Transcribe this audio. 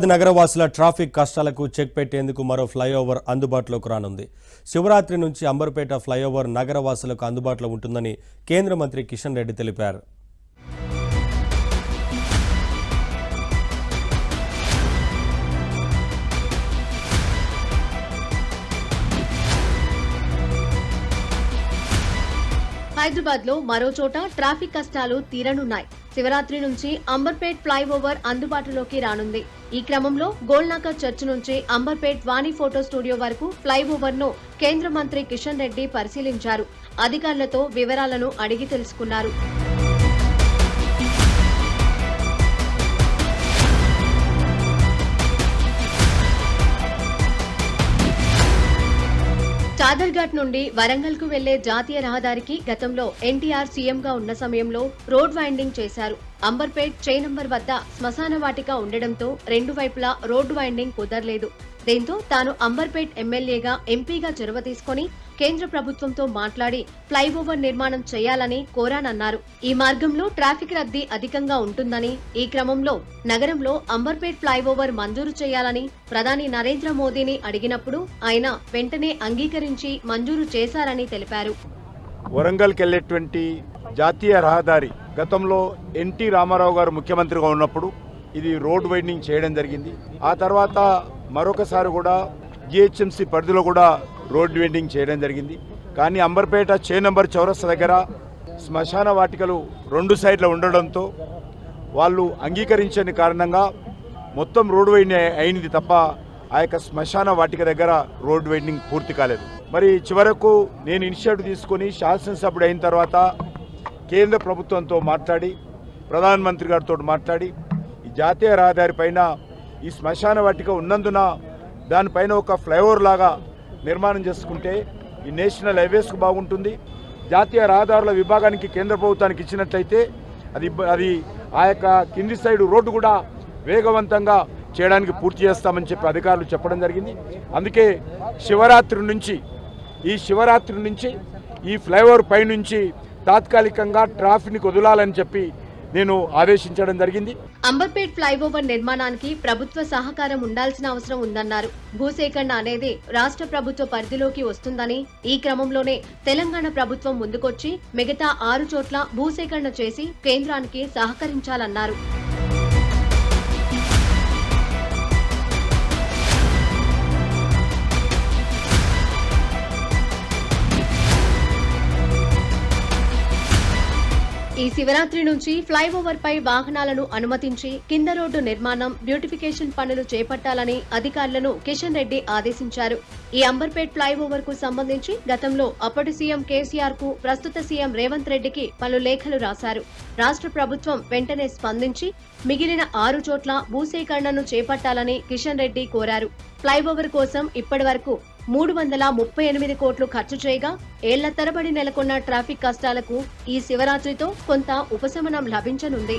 నగరవాసుల traffic కష్టాలకు check పెట్టేందుకు మరో ఫ్లైఓవర్ అందుబాటులోకి రానుంది. శివరాత్రి నుంచి అంబర్పేట ఫ్లైఓవర్ నగరవాసులకు అందుబాటులో ఉంటుందని కేంద్ర మంత్రి కిషన్ రెడ్డి తెలిపారు. హైదరాబాద్ లో మరో చోట ట్రాఫిక్ కష్టాలు తీరనున్నాయి. శివరాత్రి నుంచి అంబర్పేట్ ఫ్లైఓవర్ అందుబాటులోకి రానుంది. ఈ క్రమంలో గోల్నాక చర్చ్ నుంచి అంబర్పేట్ వాణి ఫోటో స్టూడియో వరకు ఫ్లైఓవర్ ను కేంద్ర మంత్రి కిషన్ రెడ్డి పరిశీలించారు. అధికారులతో వివరాలను అడిగి తెలుసుకున్నారు. చాదర్ఘాట్ నుండి వరంగల్ కు వెళ్లే జాతీయ రహదారికి గతంలో ఎన్టీఆర్ సీఎంగా ఉన్న సమయంలో రోడ్ వైండింగ్ చేశారు. అంబర్పేట్ చై నంబర్ వద్ద శ్మశాన వాటిక ఉండడంతో రెండు వైపులా రోడ్డు వైండింగ్ కుదరలేదు. దీంతో తాను అంబర్పేట్ ఎమ్మెల్యేగా ఎంపీగా చొరవ తీసుకుని కేంద్ర ప్రభుత్వంతో మాట్లాడి ఫ్లైఓవర్ నిర్మాణం చేయాలని కోరానన్నారు. ఈ మార్గంలో ట్రాఫిక్ రద్దీ అధికంగా ఉంటుందని, ఈ క్రమంలో నగరంలో అంబర్పేట్ ఫ్లైఓవర్ మంజూరు చేయాలని ప్రధాని నరేంద్ర మోదీని అడిగినప్పుడు ఆయన వెంటనే అంగీకరించి మంజూరు చేశారని తెలిపారు. వరంగల్కి వెళ్లేటువంటి జాతీయ రహదారి గతంలో ఎన్టీ రామారావు గారు ముఖ్యమంత్రిగా ఉన్నప్పుడు ఇది రోడ్ వైండింగ్ చేయడం జరిగింది. ఆ తర్వాత మరొకసారి కూడా జిహెచ్ఎంసీ పరిధిలో కూడా రోడ్ వైండింగ్ చేయడం జరిగింది. కానీ అంబర్పేట చే నంబర్ చౌరస్తా దగ్గర శ్మశాన వాటికలు రెండు సైడ్ల ఉండడంతో వాళ్ళు అంగీకరించని కారణంగా మొత్తం రోడ్ వైండింగ్ అయింది తప్ప ఆ యొక్క శ్మశాన వాటిక దగ్గర రోడ్ వైండింగ్ పూర్తి కాలేదు. మరి చివరకు నేను ఇనిషియేటివ్ తీసుకొని శాసనసభ్యుడు అయిన తర్వాత కేంద్ర ప్రభుత్వంతో మాట్లాడి ప్రధానమంత్రి గారితో మాట్లాడి ఈ జాతీయ రహదారి పైన ఈ శ్మశాన వాటిక ఉన్నందున దానిపైన ఒక ఫ్లైఓవర్ లాగా నిర్మాణం చేసుకుంటే ఈ నేషనల్ హైవేస్కు బాగుంటుంది. జాతీయ రహదారుల విభాగానికి కేంద్ర ప్రభుత్వానికి ఇచ్చినట్లయితే అది ఆ యొక్క కింది సైడ్ రోడ్డు కూడా వేగవంతంగా చేయడానికి పూర్తి చేస్తామని చెప్పి అధికారులు చెప్పడం జరిగింది. అందుకే శివరాత్రి నుంచి ఈ ఫ్లైఓవర్ పై నుంచి తాత్కాలికంగా ట్రాఫిక్ వదలాలని చెప్పి నేను ఆదేశించడం జరిగింది. అంబర్పేట్ ఫ్లైఓవర్ నిర్మాణానికి ప్రభుత్వ సహకారం ఉండాల్సిన అవసరం ఉందన్నారు. భూసేకరణ అనేది రాష్ట్ర ప్రభుత్వ పరిధిలోకి వస్తుందని, ఈ క్రమంలోనే తెలంగాణ ప్రభుత్వం ముందుకొచ్చి మిగతా 6 చోట్ల భూసేకరణ చేసి కేంద్రానికి సహకరించాలన్నారు. ఈ శివరాత్రి నుంచి ఫ్లైఓవర్ పై వాహనాలను అనుమతించి కింద రోడ్డు నిర్మాణం, బ్యూటిఫికేషన్ పనులు చేపట్టాలని అధికారులను కిషన్ రెడ్డి ఆదేశించారు. ఈ అంబర్పేట్ ఫ్లైఓవర్ కు సంబంధించి గతంలో అప్పటి సీఎం కేసీఆర్ కు ప్రస్తుత సీఎం రేవంత్ రెడ్డికి పలు లేఖలు రాశారు. రాష్ట్ర ప్రభుత్వం వెంటనే స్పందించి మిగిలిన 6 చోట్ల భూసేకరణను చేపట్టాలని కిషన్ రెడ్డి కోరారు. ఫ్లైఓవర్ కోసం ఇప్పటి వరకు 338 కోట్లు ఖర్చు చేయగా ఏళ్ల తరబడి నెలకొన్న ట్రాఫిక్ కష్టాలకు ఈ శివరాత్రితో కొంత ఉపశమనం లభించనుంది.